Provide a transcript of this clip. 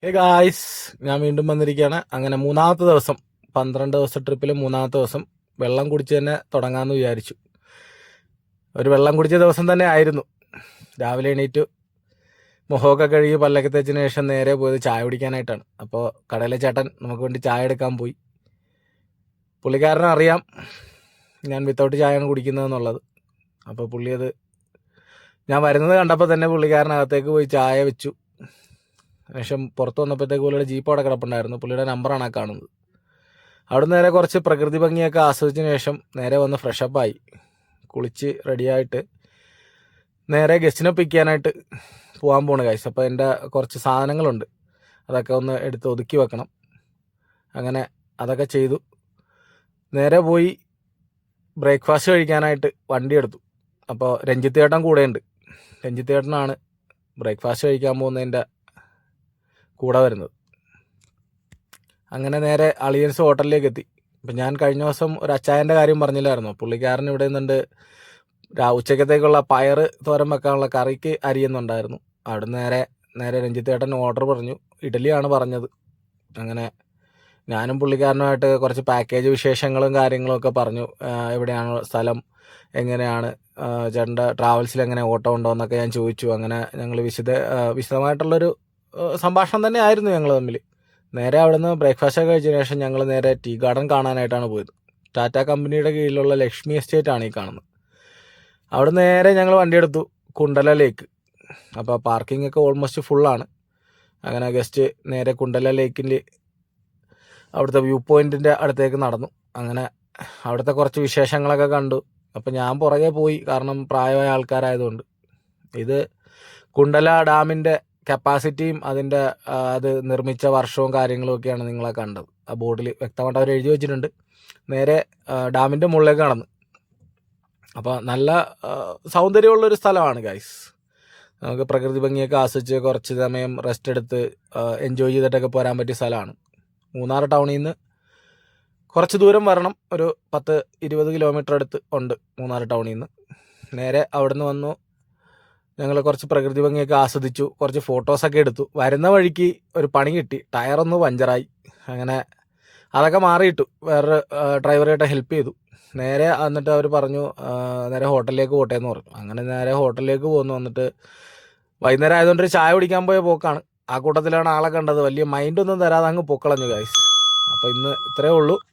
Guys, ഞാൻ വീണ്ടും വന്നിരിക്കുകയാണ്. അങ്ങനെ മൂന്നാമത്തെ ദിവസം, 12 ദിവസം ട്രിപ്പിൽ മൂന്നാമത്തെ ദിവസം വെള്ളം കുടിച്ച് തന്നെ തുടങ്ങാമെന്ന് വിചാരിച്ചു. ഒരു വെള്ളം കുടിച്ച ദിവസം തന്നെ ആയിരുന്നു. രാവിലെ എണീറ്റു, മുഖമൊക്കെ കഴുകി പല്ലൊക്കെ തേച്ചതിന് ശേഷം നേരെ പോയത് ചായ കുടിക്കാനായിട്ടാണ്. അപ്പോൾ കടയിലെ ചേട്ടൻ നമുക്ക് വേണ്ടി ചായ എടുക്കാൻ പോയി. പുള്ളിക്കാരനെ അറിയാം ഞാൻ വിത്തൗട്ട് ചായയാണ് കുടിക്കുന്നതെന്നുള്ളത്. അപ്പോൾ പുള്ളി അത് ഞാൻ വരുന്നത് കണ്ടപ്പോൾ തന്നെ പുള്ളിക്കാരനകത്തേക്ക് പോയി ചായ വെച്ചു. ശേഷം പുറത്ത് വന്നപ്പോഴത്തേക്ക് പുള്ളിയുടെ ജീപ്പ് അവിടെ കിടപ്പുണ്ടായിരുന്നു. പുള്ളിയുടെ നമ്പറാണ് ആ കാണുന്നത്. അവിടെ നേരെ കുറച്ച് പ്രകൃതി ഭംഗിയൊക്കെ ആസ്വദിച്ചതിന് ശേഷം നേരെ വന്ന് ഫ്രഷപ്പായി കുളിച്ച് റെഡിയായിട്ട് നേരെ ഗസ്റ്റിനെ പിക്ക് ചെയ്യാനായിട്ട് പോകാൻ പോണു ഗൈസ്. അപ്പോൾ എൻ്റെ കുറച്ച് സാധനങ്ങളുണ്ട്, അതൊക്കെ ഒന്ന് എടുത്ത് ഒതുക്കി വെക്കണം. അങ്ങനെ അതൊക്കെ ചെയ്തു. നേരെ പോയി ബ്രേക്ക്ഫാസ്റ്റ് കഴിക്കാനായിട്ട് വണ്ടി എടുത്തു. അപ്പോൾ രഞ്ജിത്ത് ചേട്ടൻ കൂടെയുണ്ട്. രഞ്ജിത്ത് ചേട്ടനാണ് ബ്രേക്ക്ഫാസ്റ്റ് കഴിക്കാൻ പോകുന്നതിൻ്റെ കൂടെ വരുന്നത്. അങ്ങനെ നേരെ അളിയൻസ് ഹോട്ടലിലേക്ക് എത്തി. ഇപ്പം ഞാൻ കഴിഞ്ഞ ദിവസം ഒരു അച്ചായൻ്റെ കാര്യം പറഞ്ഞില്ലായിരുന്നു. പുള്ളിക്കാരൻ ഇവിടെ നിന്നുണ്ട് ഉച്ചക്കത്തേക്കുള്ള പയർ തോരൻ വെക്കാനുള്ള കറിക്ക് അരിയുന്നുണ്ടായിരുന്നു. അവിടെ നേരെ രഞ്ജിത്ത് ചേട്ടൻ ഓർഡർ പറഞ്ഞു. ഇഡലിയാണ് പറഞ്ഞത്. അങ്ങനെ ഞാനും പുള്ളിക്കാരനുമായിട്ട് കുറച്ച് പാക്കേജ് വിശേഷങ്ങളും കാര്യങ്ങളും ഒക്കെ പറഞ്ഞു. എവിടെയാണ് സ്ഥലം, എങ്ങനെയാണ് ചേട്ടൻ്റെ ട്രാവൽസിൽ എങ്ങനെ ഓട്ടോ ഉണ്ടോ എന്നൊക്കെ ഞാൻ ചോദിച്ചു. അങ്ങനെ ഞങ്ങൾ വിശദമായിട്ടുള്ളൊരു സംഭാഷണം തന്നെ ആയിരുന്നു ഞങ്ങൾ തമ്മിൽ. നേരെ അവിടെ നിന്ന് ബ്രേക്ക്ഫാസ്റ്റ് ഒക്കെ കഴിച്ചതിന് ശേഷം ഞങ്ങൾ നേരെ ടീ ഗാർഡൻ കാണാനായിട്ടാണ് പോയത്. ടാറ്റ കമ്പനിയുടെ കീഴിലുള്ള ലക്ഷ്മി എസ്റ്റേറ്റ് ആണ് ഈ കാണുന്നത്. അവിടെ നേരെ ഞങ്ങൾ വണ്ടിയെടുത്തു കുണ്ടല ലേക്ക്. അപ്പോൾ പാർക്കിംഗ് ഒക്കെ ഓൾമോസ്റ്റ് ഫുള്ളാണ്. അങ്ങനെ ഗസ്റ്റ് നേരെ കുണ്ടല ലേക്കിൽ അവിടുത്തെ വ്യൂ പോയിൻറ്റിൻ്റെ അടുത്തേക്ക് നടന്നു. അങ്ങനെ അവിടുത്തെ കുറച്ച് വിശേഷങ്ങളൊക്കെ കണ്ടു. അപ്പോൾ ഞാൻ പുറകെ പോയി, കാരണം പ്രായമായ ആൾക്കാരായതുകൊണ്ട്. ഇത് കുണ്ടല ഡാമിൻ്റെ കപ്പാസിറ്റിയും അതിൻ്റെ അത് നിർമ്മിച്ച വർഷവും കാര്യങ്ങളും ഒക്കെയാണ് നിങ്ങളെ കണ്ടത്. ആ ബോർഡിൽ വ്യക്തമായിട്ട് അവർ എഴുതി വെച്ചിട്ടുണ്ട്. നേരെ ഡാമിൻ്റെ മുകളിലേക്ക് കടന്ന്. അപ്പോൾ നല്ല സൗന്ദര്യമുള്ളൊരു സ്ഥലമാണ് ഗൈസ്. നമുക്ക് പ്രകൃതി ഭംഗിയൊക്കെ ആസ്വദിച്ച് കുറച്ച് സമയം റെസ്റ്റ് എടുത്ത് എൻജോയ് ചെയ്തിട്ടൊക്കെ പോരാൻ പറ്റിയ സ്ഥലമാണ്. മൂന്നാർ ടൗണിൽ നിന്ന് കുറച്ച് ദൂരം വരണം. ഒരു 10-20 കിലോമീറ്റർ അടുത്ത് ഉണ്ട് മൂന്നാർ ടൗണിൽ നിന്ന്. നേരെ അവിടുന്ന് വന്നു. ഞങ്ങൾ കുറച്ച് പ്രകൃതി ഭംഗിയൊക്കെ ആസ്വദിച്ചു, കുറച്ച് ഫോട്ടോസൊക്കെ എടുത്തു. വരുന്ന വഴിക്ക് ഒരു പണി കിട്ടി, ടയറൊന്ന് പഞ്ചറായി. അങ്ങനെ അതൊക്കെ മാറിയിട്ടു. വേറൊരു ഡ്രൈവറായിട്ട് ഹെൽപ്പ് ചെയ്തു. നേരെ എന്നിട്ട് അവർ പറഞ്ഞു നേരെ ഹോട്ടലിലേക്ക് പോട്ടെ എന്ന് പറഞ്ഞു. അങ്ങനെ നേരെ ഹോട്ടലിലേക്ക് പോന്നു. വന്നിട്ട് വൈകുന്നേരം ആയതുകൊണ്ട് ഒരു ചായ കുടിക്കാൻ പോയ പോക്കാണ്. ആ കൂട്ടത്തിലാണ് ആളെ കണ്ടത്. വലിയ മൈൻഡൊന്നും തരാതെ അങ്ങ് പൊക്കളഞ്ഞു ഗൈസ്. അപ്പോൾ ഇന്ന് ഇത്രയേ ഉള്ളൂ.